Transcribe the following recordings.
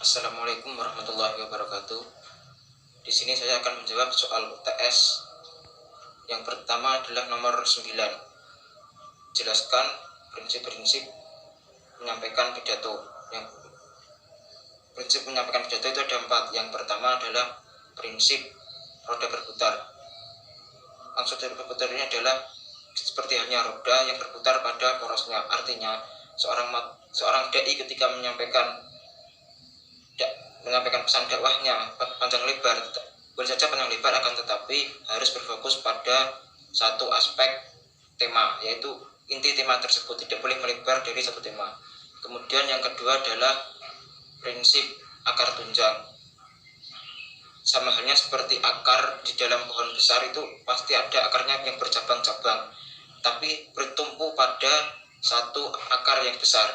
Assalamualaikum warahmatullahi wabarakatuh. Di sini saya akan menjawab soal UTS. Yang pertama adalah nomor 9. Jelaskan prinsip-prinsip menyampaikan pidato. Prinsip menyampaikan pidato itu ada 4. Yang pertama adalah prinsip roda berputar. Maksud dari berputar ini adalah seperti halnya roda yang berputar pada porosnya. Artinya seorang dai ketika menyampaikan pesan dakwahnya panjang lebar, boleh saja panjang lebar, akan tetapi harus berfokus pada satu aspek tema, yaitu inti tema tersebut, tidak boleh melebar dari satu tema. Kemudian yang kedua adalah prinsip akar tunjang. Sama halnya seperti akar di dalam pohon besar, itu pasti ada akarnya yang bercabang-cabang, tapi bertumpu pada satu akar yang besar.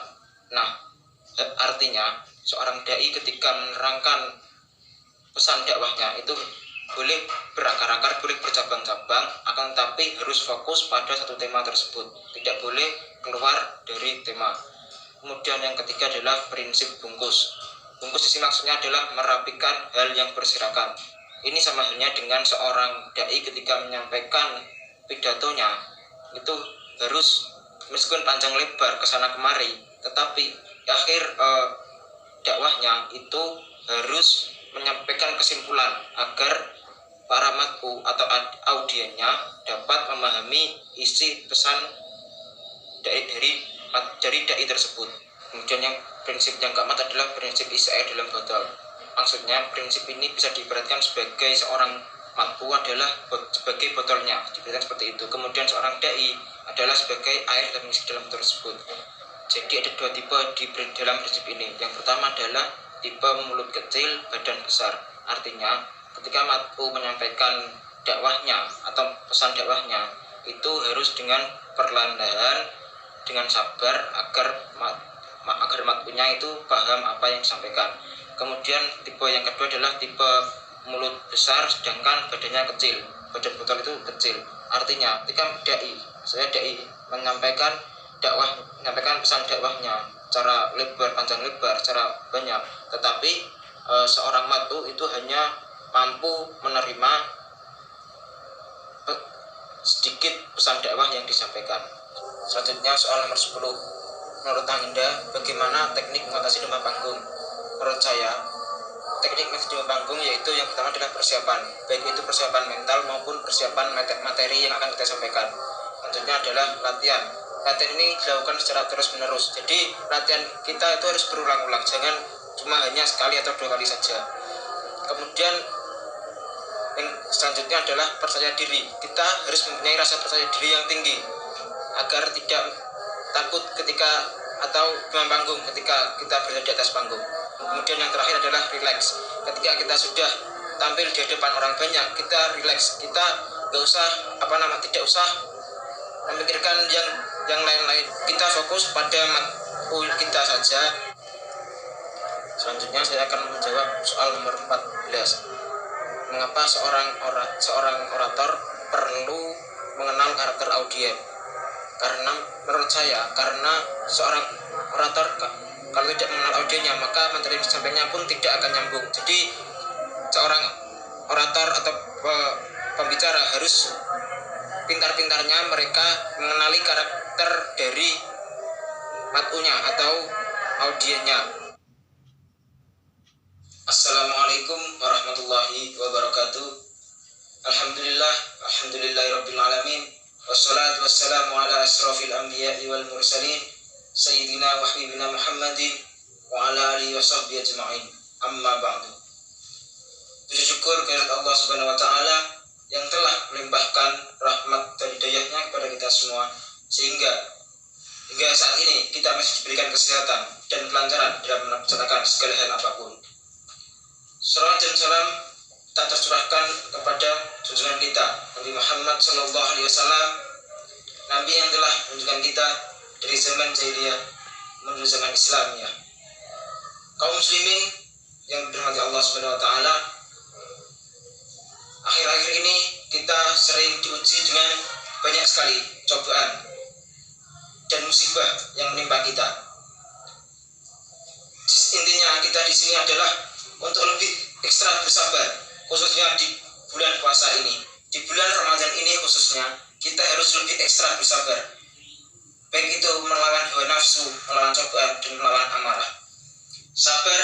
Nah, artinya seorang dai ketika menerangkan pesan dakwahnya itu boleh berakar-akar, boleh bercabang-cabang, akan tetapi harus fokus pada satu tema tersebut, tidak boleh keluar dari tema. Kemudian yang ketiga adalah prinsip bungkus. Bungkus di sini maksudnya adalah merapikan hal yang berserakan. Ini sama halnya dengan seorang dai ketika menyampaikan pidatonya itu harus, meskipun panjang lebar kesana kemari, tetapi akhir dakwahnya itu harus menyampaikan kesimpulan agar para mat'u atau audiennya dapat memahami isi pesan dari dai tersebut. Kemudian yang prinsip yang keempat adalah prinsip isya'i dalam botol. Maksudnya prinsip ini bisa diibaratkan sebagai seorang mat'u adalah sebagai botolnya, diibaratkan seperti itu. Kemudian seorang dai adalah sebagai air yang mengisi dalam botol tersebut. Jadi ada 2 tipe dalam prinsip ini. Yang pertama adalah tipe mulut kecil, badan besar. Artinya ketika mat'u menyampaikan dakwahnya atau pesan dakwahnya itu harus dengan perlahan-lahan, dengan sabar, agar mat'unya itu paham apa yang disampaikan. Kemudian tipe yang kedua adalah tipe mulut besar sedangkan badannya kecil. Badan botol itu kecil. Artinya ketika dai menyampaikan pesan dakwahnya cara lebar, panjang lebar, cara banyak, tetapi seorang mat'u itu hanya mampu menerima sedikit pesan dakwah yang disampaikan. Selanjutnya soal nomor 10. Menurut Anda, bagaimana teknik mengatasi demam panggung? Menurut saya, teknik mengatasi demam panggung yaitu yang pertama adalah persiapan, baik itu persiapan mental maupun persiapan materi yang akan kita sampaikan. Selanjutnya adalah latihan. Latihan ini dilakukan secara terus-menerus. Jadi latihan kita itu harus berulang-ulang, jangan cuma hanya sekali atau 2 kali saja. Kemudian yang selanjutnya adalah percaya diri. Kita harus mempunyai rasa percaya diri yang tinggi agar tidak takut ketika atau demam panggung ketika kita berada di atas panggung. Kemudian yang terakhir adalah relax. Ketika kita sudah tampil di hadapan orang banyak, kita relax. Kita tidak usah memikirkan yang lain-lain. Kita fokus pada mat'u kita saja. Selanjutnya saya akan menjawab soal nomor 14. Mengapa seorang orator perlu mengenal karakter audien? Karena menurut saya, karena seorang orator kalau tidak mengenal audiennya, maka materi yang disampaikannya pun tidak akan nyambung. Jadi seorang orator atau pembicara harus pintar-pintarnya mereka mengenali karakter dari mat'unya atau audiennya. Assalamualaikum warahmatullahi wabarakatuh. Alhamdulillahirabbil alamin. Wassalatu wassalamu ala asrofil anbiya'i wal mursalin sayyidina wa habibina Muhammadin wa ala alihi wa sahbihi ajma'in. Amma ba'du. Puji syukur kehadirat Allah Subhanahu wa taala yang telah melimpahkan rahmat dan hidayahnya kepada kita semua, sehingga hingga saat ini kita masih diberikan kesehatan dan kelancaran dalam melaksanakan segala hal apapun. Salawat dan salam tak tercurahkan kepada junjungan kita Nabi Muhammad SAW, Nabi yang telah menunjukkan kita dari zaman jahiliyah menuju zaman Islamiyah. Kaum muslimin yang dirahmati Allah Subhanahu wa taala, akhir-akhir ini kita sering diuji dengan banyak sekali cobaan dan musibah yang menimpa kita. intinya kita di sini adalah untuk lebih ekstra bersabar, khususnya di bulan puasa ini. Di bulan Ramadan ini khususnya kita harus lebih ekstra bersabar, baik itu melawan hawa nafsu, melawan cobaan, dan melawan amarah. Sabar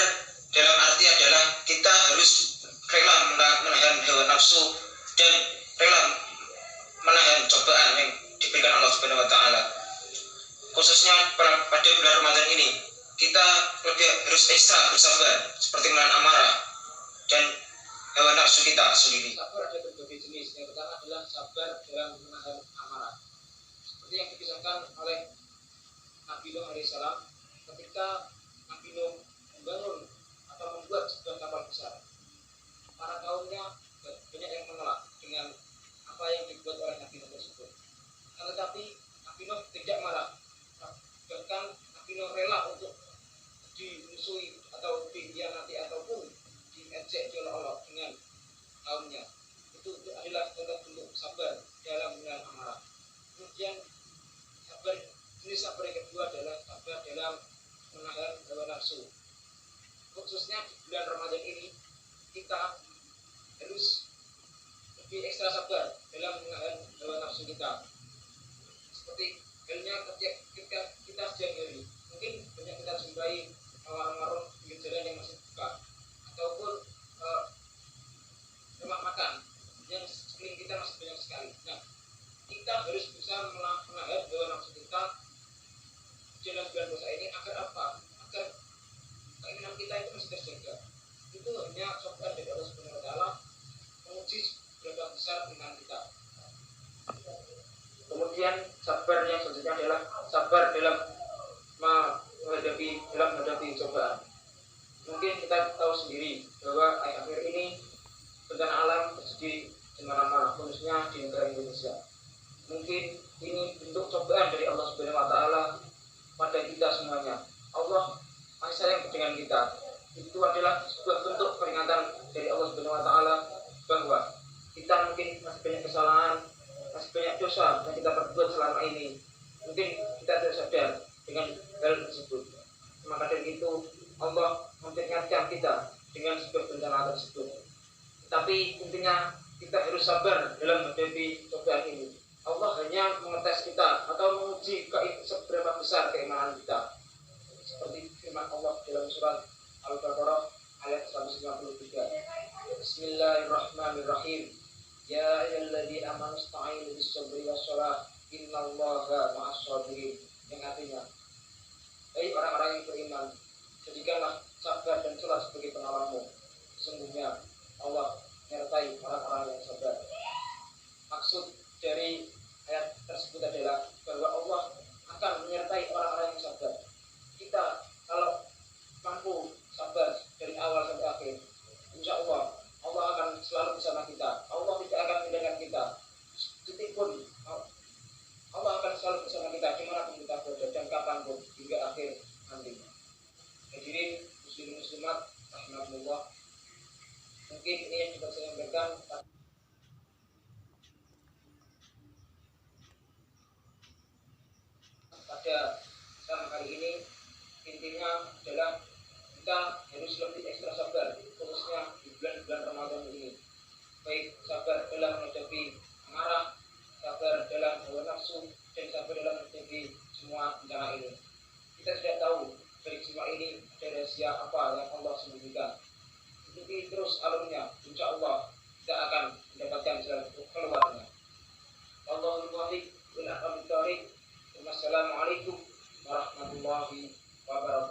dalam arti adalah kita harus rela menahan hawa nafsu dan rela menahan cobaan yang diberikan Allah Subhanahu wa taala. Khususnya pada bulan Ramadan ini, kita lebih harus ekstra bersabar seperti menahan amarah dan hawa nafsu kita sendiri. Sabar ada berbagai jenis. Yang pertama adalah sabar dalam menahan amarah. Seperti yang dikisahkan oleh Nabi Nuh alaihissalam ketika Nabi Nuh membangun atau membuat sebuah kapal besar. Para kaumnya banyak yang menolak dengan apa yang dibuat oleh Nabi Nuh tersebut. Tetapi Nabi Nuh tidak marah. Bahkan Nabi Nuh rela untuk dimusuhi atau dikhianati ataupun diejek oleh Allah dengan kaumnya. Itu adalah contoh bentuk sabar dalam menahan amarah. Kemudian jenis sabar yang kedua adalah sabar dalam menahan hawa nafsu. Khususnya di bulan Ramadan ini kita harus lebih ekstra sabar dalam menahan hawa nafsu kita. Seperti halnya ketika kita siang hari, mungkin banyak kita jumpai warung-warung pinggir jalan yang masih buka, ataupun rumah makan yang sekeliling kita masih banyak sekali. Nah, kita harus bisa menahan hawa nafsu kita dalam bulan puasa ini agar apa? Agar keinginan kita itu masih terjaga. Itu hanya cobaan dari Allah Subhanahu wa taala menguji seberapa besar iman kita. Kemudian sabar yang selanjutnya adalah sabar dalam menghadapi cobaan. Mungkin kita tahu sendiri bahwa akhir ini bencana alam terjadi di mana-mana, khususnya di negara Indonesia. Mungkin ini bentuk cobaan dari Allah Subhanahu wa taala pada kita semuanya. Allah masih sayang dengan kita. Itu adalah sebuah bentuk peringatan dari Allah Subhanahu wa taala bahwa kita mungkin masih banyak kesalahan, masih banyak dosa yang kita perbuat selama ini. Mungkin kita tidak sadar dengan hal tersebut. Maka dari itu Allah memperingatkan kita dengan sebuah bencana tersebut. Tapi intinya kita harus sabar dalam menghadapi cobaan ini. Allah hanya mengetes kita atau menguji seberapa besar keimanan kita. Seperti firman Allah dalam surat Al-Baqarah ayat 193. Bismillahirrahmanirrahim. Ya ayyuhalladzina amanu ista'inu bis-sabri was-shalah innallaha ma'as-sabirin. Yang artinya, hai orang-orang yang beriman, jadikanlah sabar dan salat sebagai penolongmu. Sesungguhnya Allah menyertai orang-orang yang sabar. Maksud dari ayat tersebut adalah bahwa Allah akan menyertai orang-orang yang sabar. Kita kalau mampu sabar dari awal sampai akhir, insya Allah akan selalu bersama kita. Allah tidak akan meninggalkan kita detik pun. Allah akan selalu bersama kita dimanapun kita berada dan kapanpun hingga akhir nantinya. Hadirin muslimin muslimat rahimakumullah, mungkin ini yang dapat saya sampaikan pada kesempatan kali ini. Intinya adalah kita harus lebih ekstra sabar, khususnya di bulan-bulan Ramadan ini. Baik sabar dalam menghadapi amarah, sabar dalam hawa nafsu, dan sabar dalam menghadapi semua bencana ini. Kita sudah tahu dari semua ini ada rahasia apa yang Allah sembunyikan. Ikuti terus alurnya, insya Allah kita akan mendapatkan jalan keluarnya. Allahul muwaffiq ila aqwamit thoriq. Wassalamualaikum warahmatullahi wabarakatuh.